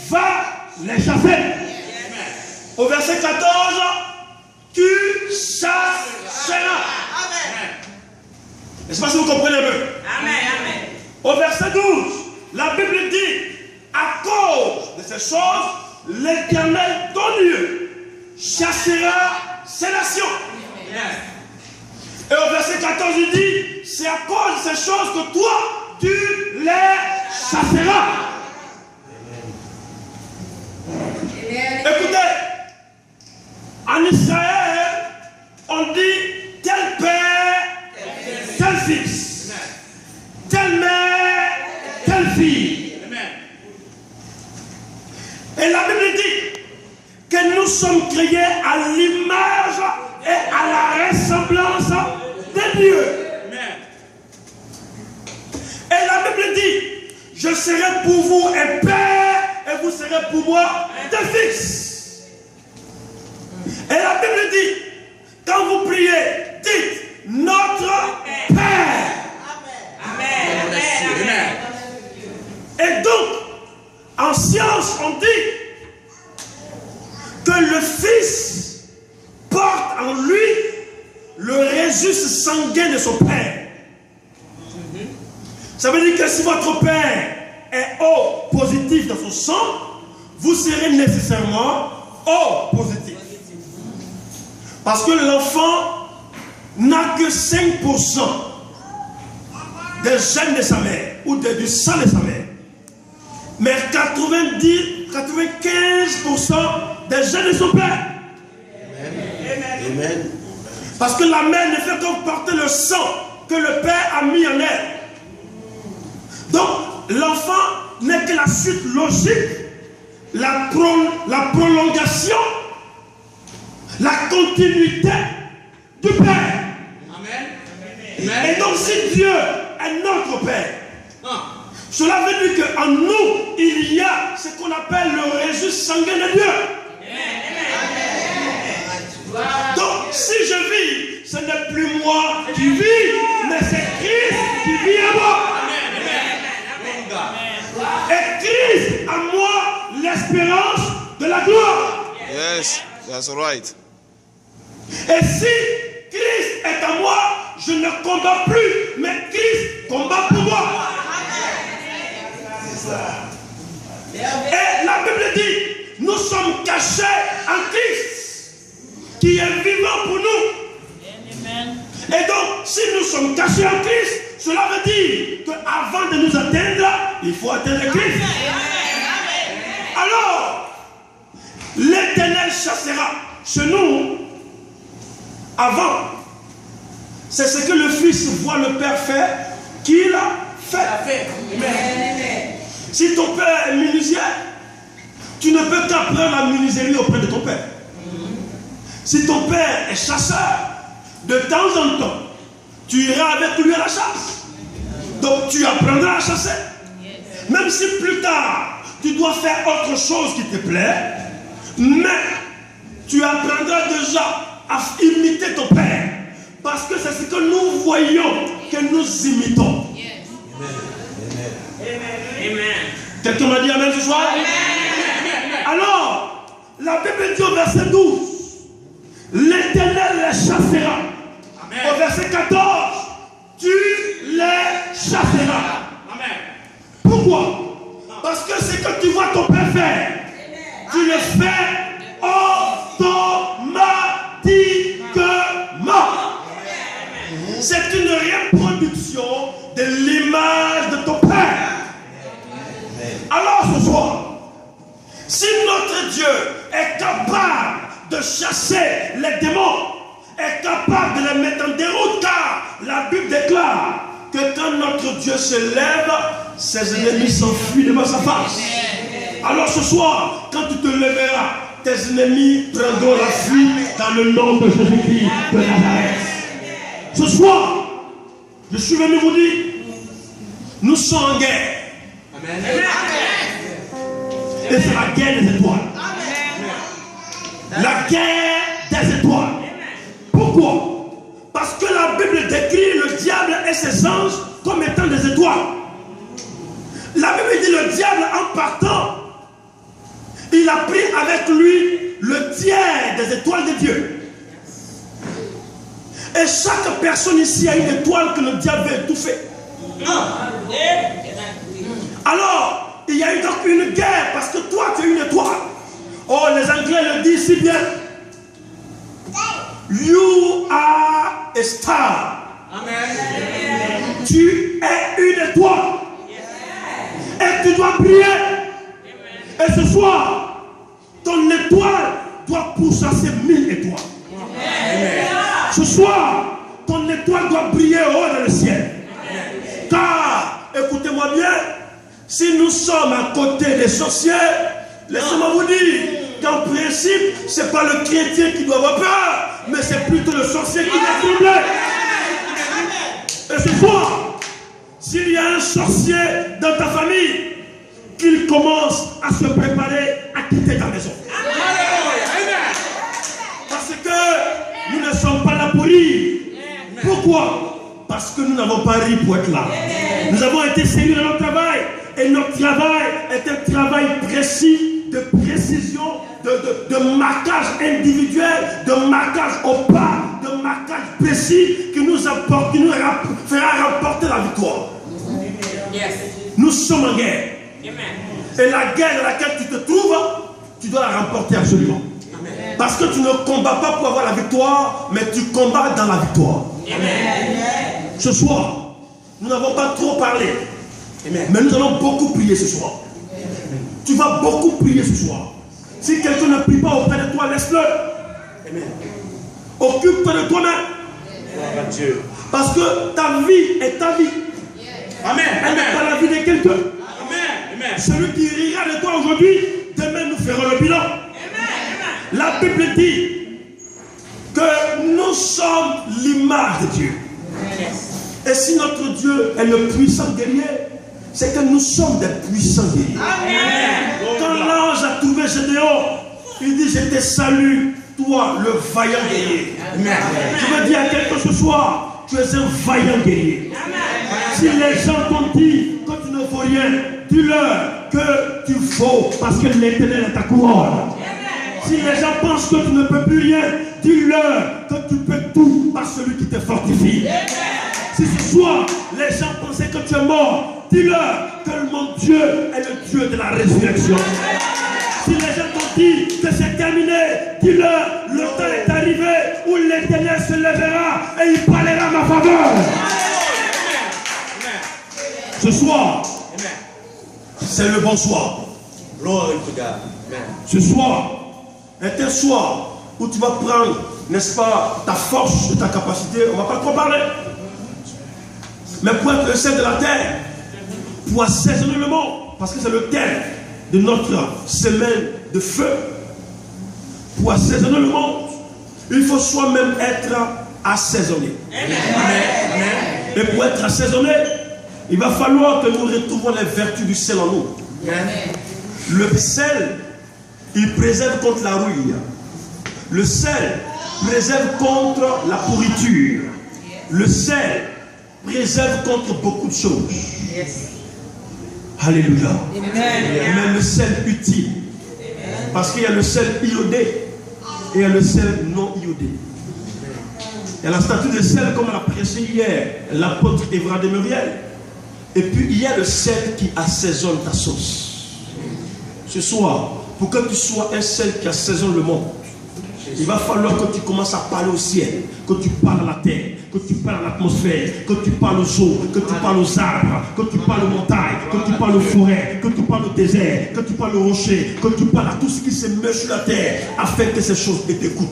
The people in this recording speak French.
va les chasser. Au verset 14, tu chasseras. Je ne sais pas si vous comprenez un peu. Au verset 12, la Bible dit, à cause de ces choses, l'Éternel, ton Dieu, chassera ces nations. Et au verset 14, il dit, c'est à cause de ces choses que toi, tu les chasseras. Écoutez, en Israël, on dit tel père, tel fils, telle mère, telle fille. Et la Bible dit que nous sommes créés à l'image et à la ressemblance de Dieu. Et la Bible dit, je serai pour vous un père et vous serez pour moi des fils. Et la Bible dit, quand vous priez, dites notre Père. Amen. Et donc, en science, on dit que le Fils porte en lui le registre sanguin de son Père. Ça veut dire que si votre Père est O positif dans son sang, vous serez nécessairement O positif. Parce que l'enfant n'a que 5% des gènes de sa mère ou du sang de sa mère. Mais 95% des gènes de son père. Amen. Parce que la mère ne fait que porter le sang que le père a mis en elle. Donc, l'enfant n'est que la suite logique, la prolongation, la continuité du Père. Amen. Et donc, si Dieu est notre Père, cela veut dire qu'en nous, il y a ce qu'on appelle le registre sanguin de Dieu. Donc, si je vis, ce n'est plus moi qui vis, mais c'est Christ qui vit en moi. Et Christ en moi l'espérance de la gloire. Yes, that's right. Et si Christ est en moi, je ne combats plus, mais Christ combat pour moi. Et la Bible dit, nous sommes cachés en Christ, qui est vivant pour nous. Et donc, si nous sommes cachés en Christ, cela veut dire qu'avant de nous atteindre, il faut atteindre Christ. Alors, l'Éternel chassera chez nous. Avant, c'est ce que le Fils voit le Père faire, qu'il a fait. Si ton père est menuisier, tu ne peux qu'apprendre la menuiserie auprès de ton père. Si ton père est chasseur, de temps en temps, tu iras avec lui à la chasse. Donc tu apprendras à chasser. Même si plus tard, tu dois faire autre chose qui te plaît, mais tu apprendras déjà à imiter ton père. Parce que c'est ce que nous voyons que nous imitons. Amen. Quelqu'un m'a dit amen ce soir? Amen. Alors, la Bible dit au verset 12, l'Éternel les chassera. Amen. Au verset 14, tu les chasseras. Amen. Pourquoi? Parce que ce que tu vois ton père faire, tu le fais automatiquement. C'est une reproduction de l'image de ton père. Alors ce soir, si notre Dieu est capable de chasser les démons, est capable de les mettre en déroute, car la Bible déclare que quand notre Dieu se lève, ses ennemis s'enfuient devant sa face. Alors ce soir, quand tu te lèveras, tes ennemis prendront la fuite dans le nom de Jésus-Christ de Nazareth. Ce soir, je suis venu vous dire, nous sommes en guerre. Amen. Et c'est la guerre des étoiles. Amen. La guerre des étoiles. Pourquoi? Parce que la Bible décrit le diable et ses anges comme étant des étoiles. La Bible dit le diable en partant il a pris avec lui le tiers des étoiles de Dieu. Et chaque personne ici a une étoile que le diable veut étouffer. Alors, il y a eu donc une guerre parce que toi, tu es une étoile. Oh, les Anglais le disent si bien. You are a star. Amen. Tu es une étoile. Et tu dois briller. Et ce soir, ton étoile doit pourchasser 1000 étoiles. Amen. Ce soir, ton étoile doit briller au haut dans le ciel. Car, écoutez-moi bien, si nous sommes à côté des sorciers, laissez-moi vous dire qu'en principe, ce n'est pas le chrétien qui doit avoir peur, mais c'est plutôt le sorcier qui doit trembler. Et ce soir, s'il y a un sorcier dans ta famille, qu'il commence à se préparer à quitter ta maison. Parce que nous ne sommes pas là pour rire. Pourquoi? Parce que nous n'avons pas ri pour être là. Nous avons été sérieux dans notre travail. Et notre travail est un travail précis, de précision, de marquage individuel, de marquage au pas, de marquage précis qui nous apporte, qui nous fera remporter la victoire. Nous sommes en guerre. Et la guerre dans laquelle tu te trouves, tu dois la remporter absolument. Parce que tu ne combats pas pour avoir la victoire, mais tu combats dans la victoire. Ce soir, nous n'avons pas trop parlé. Mais nous allons beaucoup prier ce soir. Tu vas beaucoup prier ce soir. Si quelqu'un ne prie pas auprès de toi, laisse-le. Occupe-toi de toi-même. Parce que ta vie est ta vie. Amen. Elle n'est pas la vie de quelqu'un. Celui qui rira de toi aujourd'hui, demain nous ferons le bilan. La Bible dit que nous sommes l'image de Dieu. Et si notre Dieu est le puissant guerrier, c'est que nous sommes des puissants guerriers. Quand l'ange a trouvé Gédéon, il dit: je te salue, toi le vaillant guerrier. Je veux dire à quelqu'un ce soir, tu es un vaillant guerrier. Si les gens t'ont dit que tu ne vaux rien, dis-leur que tu vaux parce que l'Éternel est ta couronne. Si les gens pensent que tu ne peux plus rien, dis-leur que tu peux tout par celui qui te fortifie. Si ce soir, les gens pensaient que tu es mort, dis-leur que mon Dieu est le Dieu de la résurrection. Si les gens t'ont dit que c'est terminé, dis-leur, le temps est arrivé où l'Éternel se lèvera et il parlera à ma faveur. Ce soir, c'est le bon soir. Ce soir est un soir où tu vas prendre, n'est-ce pas, ta force et ta capacité. On ne va pas trop parler. Mais pour être le sel de la terre, pour assaisonner le monde, parce que c'est le thème de notre semaine de feu. Pour assaisonner le monde, il faut soi-même être assaisonné. Et pour être assaisonné, il va falloir que nous retrouvions les vertus du sel en nous. Le sel, il préserve contre la rouille. Le sel préserve contre la pourriture. Le sel préserve contre beaucoup de choses. Alléluia. Mais le sel utile. Parce qu'il y a le sel iodé et il y a le sel non iodé. Il y a la statue de sel comme on l'a prêché hier, l'apôtre Évra de Muriel. Et puis il y a le sel qui assaisonne ta sauce. Ce soir, pour que tu sois un sel qui assaisonne le monde, il va falloir que tu commences à parler au ciel, que tu parles à la terre, que tu parles à l'atmosphère, que tu parles aux eaux, que tu parles aux arbres, que tu parles aux montagnes, que tu parles aux forêts, que tu parles au désert, que tu parles aux rochers, que tu parles à tout ce qui se meut sur la terre, afin que ces choses t'écoutent.